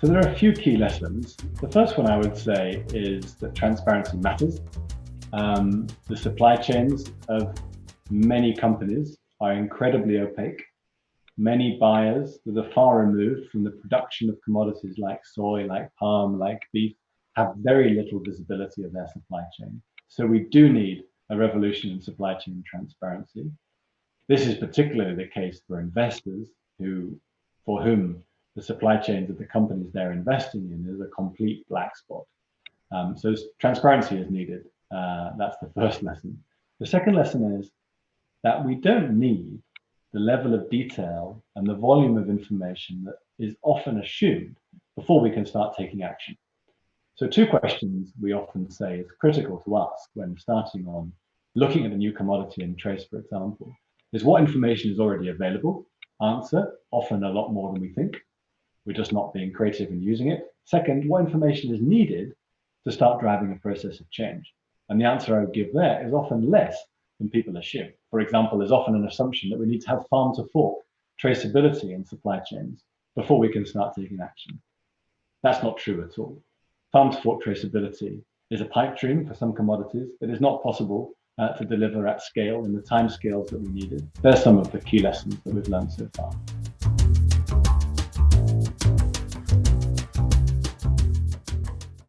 So there are a few key lessons. The first one I would say is that transparency matters. The supply chains of many companies are incredibly opaque. Many buyers that are far removed from the production of commodities like soy, like palm, like beef, have very little visibility of their supply chain. So we do need a revolution in supply chain transparency. This is particularly the case for investors for whom the supply chains of the companies they're investing in is a complete black spot. So transparency is needed. That's the first lesson. The second lesson is that we don't need the level of detail and the volume of information that is often assumed before we can start taking action. So two questions we often say is critical to ask when starting on looking at a new commodity in Trase, for example, is what information is already available? Answer, often a lot more than we think. We're just not being creative in using it. Second, what information is needed to start driving a process of change? And the answer I would give there is often less than people assume. For example, there's often an assumption that we need to have farm to fork traceability in supply chains before we can start taking action. That's not true at all. Farm to fork traceability is a pipe dream for some commodities. It is not possible to deliver at scale in the time scales that we needed. There's some of the key lessons that we've learned so far.